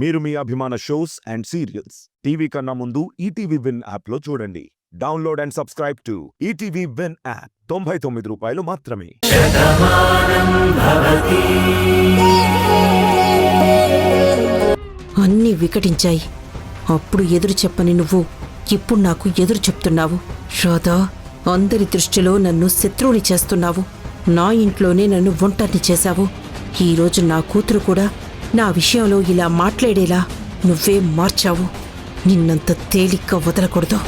మీరు మీ అభిమాన shows and serials TV కన్నా ముందు ఈటీవీ విన్ యాప్లో చూడండి. Download and subscribe to ETV win app. 99 రూపాయలు మాత్రమే. అన్నీ వికటించాయి. అప్పుడు ఎదురు చెప్పని నువ్వు ఇప్పుడు నాకు ఎదురు చెప్తున్నావు. రాధా, అందరి దృష్టిలో నన్ను శత్రువుని చేస్తున్నావు. నా ఇంట్లోనే నన్ను ఒంటరిని చేశావు. ఈరోజు నా కూతురు కూడా నా విషయంలో ఇలా మాట్లాడేలా నువ్వే మార్చావు. నిన్నంత తేలిగ్గా వదలకూడదు.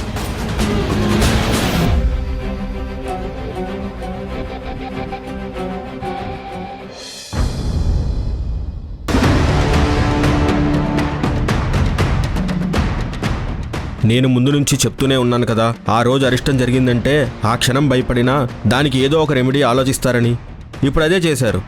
నేను ముందు నుంచి చెప్తూనే ఉన్నాను కదా, ఆ రోజు అరిష్టం జరిగిందంటే ఆ క్షణం భయపడినా దానికి ఏదో ఒక రెమెడీ ఆలోచిస్తారని. ఇప్పుడు అదే చేశారు.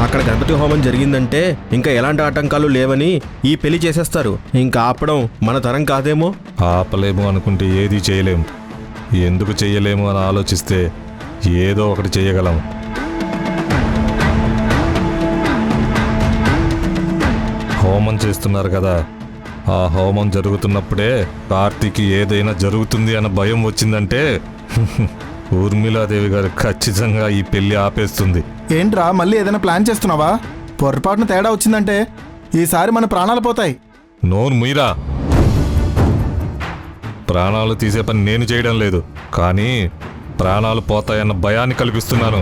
అక్కడ గణపతి హోమం జరిగిందంటే ఇంకా ఎలాంటి ఆటంకాలు లేవని ఈ పెళ్లి చేసేస్తారు. ఇంకా ఆపడం మన తరం కాదేమో. ఆపలేము అనుకుంటే ఏది చేయలేము. ఎందుకు చెయ్యలేము అని ఆలోచిస్తే ఏదో ఒకటి చేయగలం. హోమం చేస్తున్నారు కదా, ఆ హోమం జరుగుతున్నప్పుడే కార్తీకి ఏదైనా జరుగుతుంది అన్న భయం వచ్చిందంటే ఊర్మిళాదేవి గారు ఖచ్చితంగా ఈ పెళ్లి ఆపేస్తుంది. ఏంట్రా, మళ్ళీ ఏదైనా ప్లాన్ చేస్తున్నావా? పొరపాటున తేడా వచ్చిందంటే ఈసారి మన ప్రాణాలు పోతాయి. నోరు మీరా. ప్రాణాలు తీసే పని నేను చేయడం లేదు, కానీ ప్రాణాలు పోతాయన్న భయాన్ని కల్పిస్తున్నాను.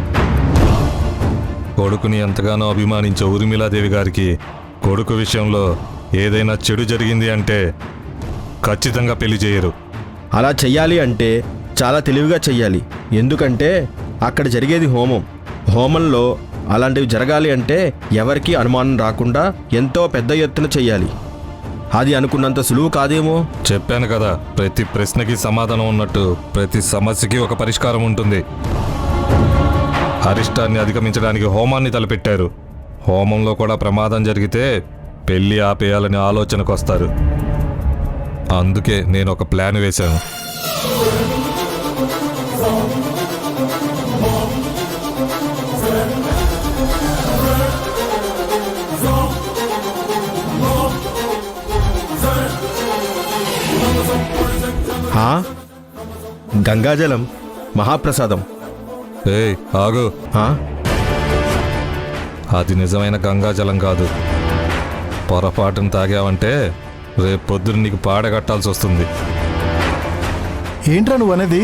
కొడుకుని ఎంతగానో అభిమానించే ఊర్మిళాదేవి గారికి కొడుకు విషయంలో ఏదైనా చెడు జరిగింది అంటే ఖచ్చితంగా పెళ్లి చేయరు. అలా చెయ్యాలి అంటే చాలా తెలివిగా చెయ్యాలి. ఎందుకంటే అక్కడ జరిగేది హోమం. హోమంలో అలాంటివి జరగాలి అంటే ఎవరికీ అనుమానం రాకుండా ఎంతో పెద్ద ఎత్తున చెయ్యాలి. అది అనుకున్నంత సులువు కాదేమో. చెప్పాను కదా, ప్రతి ప్రశ్నకి సమాధానం ఉన్నట్టు ప్రతి సమస్యకి ఒక పరిష్కారం ఉంటుంది. అరిష్టాన్ని అధిగమించడానికి హోమాన్ని తలపెట్టారు. హోమంలో కూడా ప్రమాదం జరిగితే పెళ్లి ఆపేయాలని ఆలోచనకు వస్తారు. అందుకే నేను ఒక ప్లాన్ వేశాను. గంగాజలం మహాప్రసాదం. ఏయ్ ఆగు. అది నిజమైన గంగాజలం కాదు. పొరపాటును తాగావంటే రేపు పొద్దున్న నీకు పాడగట్టాల్సి వస్తుంది. ఏంట్రా నువ్వు అనేది?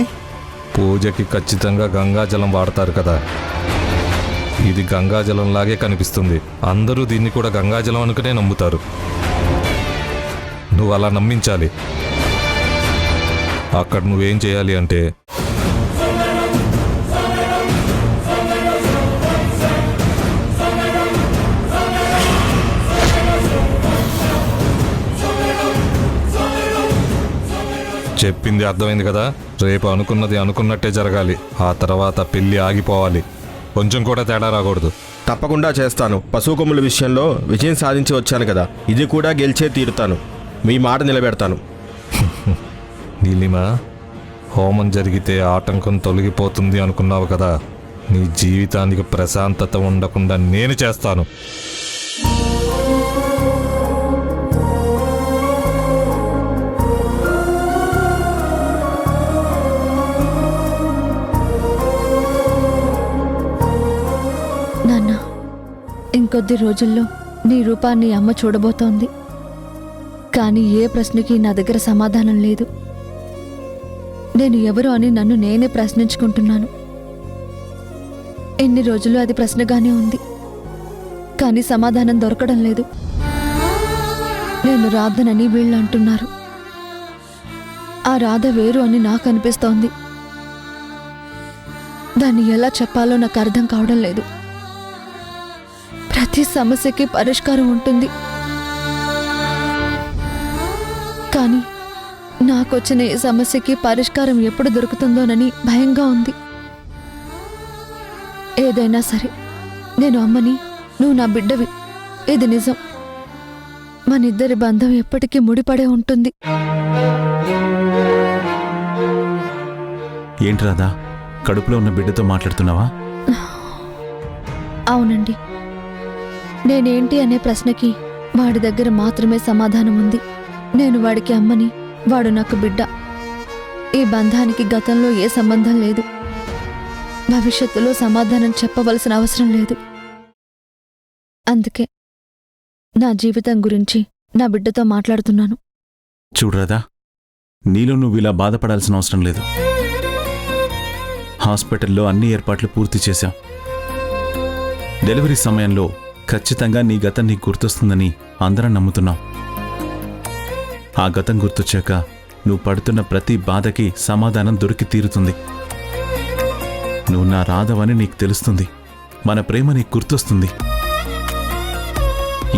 పూజకి ఖచ్చితంగా గంగాజలం వాడతారు కదా, ఇది గంగాజలంలాగే కనిపిస్తుంది. అందరూ దీన్ని కూడా గంగాజలం అనుకునే నమ్ముతారు. నువ్వు అలా నమ్మించాలి. అక్కడ నువ్వేం చేయాలి అంటే చెప్పింది అర్థమైంది కదా. రేపు అనుకున్నది అనుకున్నట్టే జరగాలి. ఆ తర్వాత పెళ్లి ఆగిపోవాలి. కొంచెం కూడా తేడా రాకూడదు. తప్పకుండా చేస్తాను. పశువు కొమ్ముల విషయంలో విజయం సాధించి వచ్చాను కదా, ఇది కూడా గెలిచే తీరుతాను. మీ మాట నిలబెడతాను. నీలిమ, హోమం జరిగితే ఆటంకం తొలగిపోతుంది అనుకున్నావు కదా, నీ జీవితానికి ప్రశాంతత ఉండకుండా నేను చేస్తాను. నాన్న, ఇంకొద్ది రోజుల్లో నీ రూపాన్ని అమ్మ చూడబోతోంది. కానీ ఏ ప్రశ్నకి నా దగ్గర సమాధానం లేదు. నేను ఎవరు అని నన్ను నేనే ప్రశ్నించుకుంటున్నాను. ఎన్ని రోజులు అది ప్రశ్నగానే ఉంది, కానీ సమాధానం దొరకడం లేదు. నేను రాధనని వీళ్ళు అంటున్నారు. ఆ రాధ వేరు అని నాకు అనిపిస్తోంది. దాన్ని ఎలా చెప్పాలో నాకు అర్థం కావడం లేదు. ప్రతి సమస్యకి పరిష్కారం ఉంటుంది, కానీ నాకొచ్చిన ఈ సమస్యకి పరిష్కారం ఎప్పుడు దొరుకుతుందోనని భయంగా ఉంది. ఏదైనా సరే, నేను అమ్మని, నువ్వు నా బిడ్డవి. ఇది నిజం. మనిద్దరి బంధం ఎప్పటికీ ముడిపడే ఉంటుంది. ఏంటి రాధా, కడుపులో ఉన్న బిడ్డతో మాట్లాడుతున్నావా? అవునండి. నేనేంటి అనే ప్రశ్నకి వాడి దగ్గర మాత్రమే సమాధానం ఉంది. నేను వాడికి అమ్మని, వాడు నాకు బిడ్డ. ఈ బంధానికి గతంలో ఏ సంబంధం లేదు. భవిష్యత్తులో సమాధానం చెప్పవలసిన అవసరం లేదు. అందుకే నా జీవితం గురించి నా బిడ్డతో మాట్లాడుతున్నాను. చూడు రాధా, నీలో నువ్వు ఇలా బాధపడాల్సిన అవసరం లేదు. హాస్పిటల్లో అన్ని ఏర్పాట్లు పూర్తి చేశాం. డెలివరీ సమయంలో ఖచ్చితంగా నీ గతం నీకు గుర్తొస్తుందని అందరం నమ్ముతున్నాం. ఆ గతం గుర్తొచ్చాక నువ్వు పడుతున్న ప్రతి బాధకి సమాధానం దొరికి తీరుతుంది. నువ్వు నా రాధవని నీకు తెలుస్తుంది. మన ప్రేమ నీకు గుర్తొస్తుంది.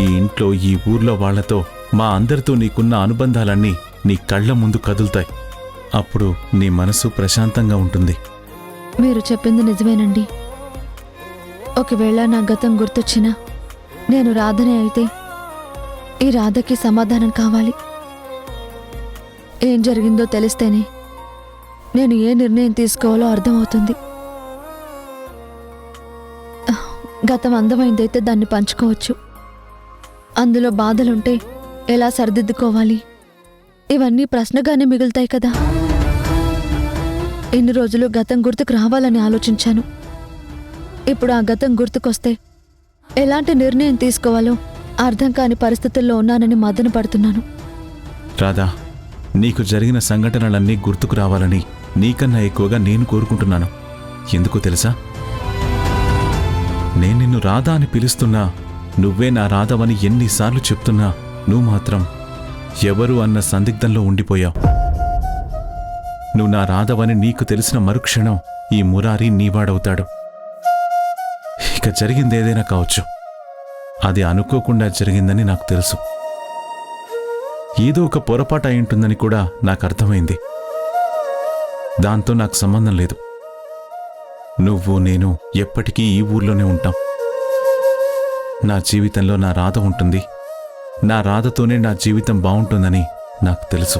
ఈ ఇంట్లో, ఈ ఊర్లో వాళ్లతో, మా అందరితో నీకున్న అనుబంధాలన్నీ నీ కళ్ల ముందు కదులుతాయి. అప్పుడు నీ మనసు ప్రశాంతంగా ఉంటుంది. మీరు చెప్పింది నిజమేనండి. ఒకవేళ నా గతం గుర్తొచ్చినా నేను రాధనే అయితే ఈ రాధకి సమాధానం కావాలి. ఏం జరిగిందో తెలిస్తేనే నేను ఏ నిర్ణయం తీసుకోవాలో అర్థమవుతుంది. గతం అందమైందైతే దాన్ని పంచుకోవచ్చు. అందులో బాధలుంటే ఎలా సరిదిద్దుకోవాలి, ఇవన్నీ ప్రశ్నగానే మిగులుతాయి కదా. ఎన్ని రోజులు గతం గుర్తుకు రావాలని ఆలోచించాను. ఇప్పుడు ఆ గతం గుర్తుకొస్తే ఎలాంటి నిర్ణయం తీసుకోవాలో అర్థం కాని పరిస్థితుల్లో ఉన్నానని మదన పడుతున్నాను. రాధా, నీకు జరిగిన సంఘటనలన్నీ గుర్తుకు రావాలని నీకన్నా ఎక్కువగా నేను కోరుకుంటున్నాను. ఎందుకో తెలుసా? నేను నిన్ను రాధా అని పిలుస్తున్నా, నువ్వే నా రాధవని ఎన్నిసార్లు చెప్తున్నా నువ్వు మాత్రం ఎవరు అన్న సందిగ్ధంలో ఉండిపోయావు. నువ్వు నా రాధవని నీకు తెలిసిన మరుక్షణం ఈ మురారి నీవాడవుతాడు. ఇక జరిగిందేదైనా కావచ్చు, అది అనుకోకుండా జరిగిందని నాకు తెలుసు. ఏదో ఒక పొరపాటు అయి ఉంటుందని కూడా నాకు అర్థమైంది. దాంతో నాకు సంబంధం లేదు. నువ్వు, నేను ఎప్పటికీ ఈ ఊర్లోనే ఉంటాం. నా జీవితంలో నా రాధ ఉంటుంది. నా రాధతోనే నా జీవితం బావుంటుందని నాకు తెలుసు.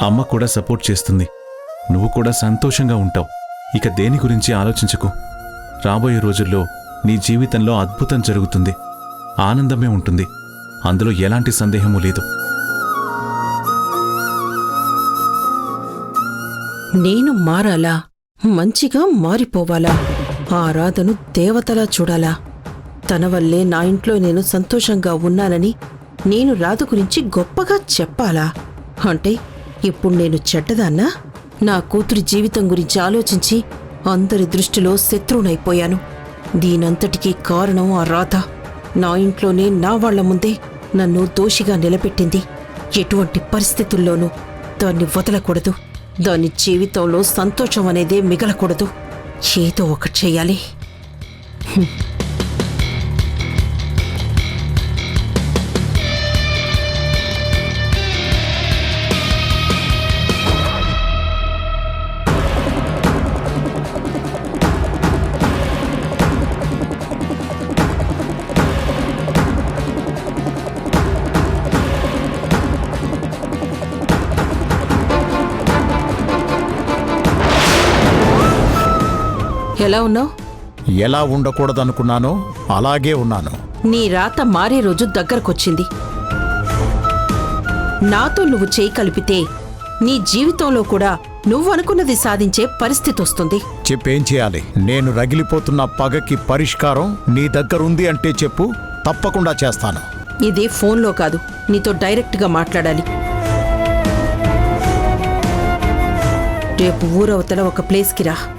అమ్మ కూడా సపోర్ట్ చేస్తుంది. నువ్వు కూడా సంతోషంగా ఉంటావు. ఇక దేని గురించి ఆలోచించకు. రాబోయే రోజుల్లో నీ జీవితంలో అద్భుతం జరుగుతుంది. ఆనందమే ఉంటుంది. అందులో ఎలాంటి సందేహమూ లేదు. నేను మారాలా? మంచిగా మారిపోవాలా? ఆ రాధను దేవతలా చూడాలా? తన వల్లే నా ఇంట్లో నేను సంతోషంగా ఉన్నానని నేను రాధ గురించి గొప్పగా చెప్పాలా? అంటే ఇప్పుడు నేను చెడ్డదాన్నా? నా కూతురి జీవితం గురించి ఆలోచించి అందరి దృష్టిలో శత్రువునైపోయాను. దీనంతటికీ కారణం ఆ రాధ. నా ఇంట్లోనే నా వాళ్ల ముందే నన్ను దోషిగా నిలబెట్టింది. ఎటువంటి పరిస్థితుల్లోనూ దాన్ని వదలకూడదు. దాని జీవితంలో సంతోషం అనేదే మిగలకూడదు. ఏదో ఒకటి చెయ్యాలి. ఎలా ఉన్నావు? ఎలా ఉండకూడదనుకున్నానో అలాగే ఉన్నాను. నీ రాత మారే రోజు దగ్గరకొచ్చింది. నాతో నువ్వు చేయి కలిపితే నీ జీవితంలో కూడా నువ్వనుకున్నది సాధించే పరిస్థితి వస్తుంది. చెప్పేం చేయాలి? నేను రగిలిపోతున్న పగకి పరిష్కారం నీ దగ్గరుంది అంటే చెప్పు, తప్పకుండా చేస్తాను. ఇది ఫోన్లో కాదు, నీతో డైరెక్ట్గా మాట్లాడాలి. రేపు ఊరవతల ఒక ప్లేస్కి రా.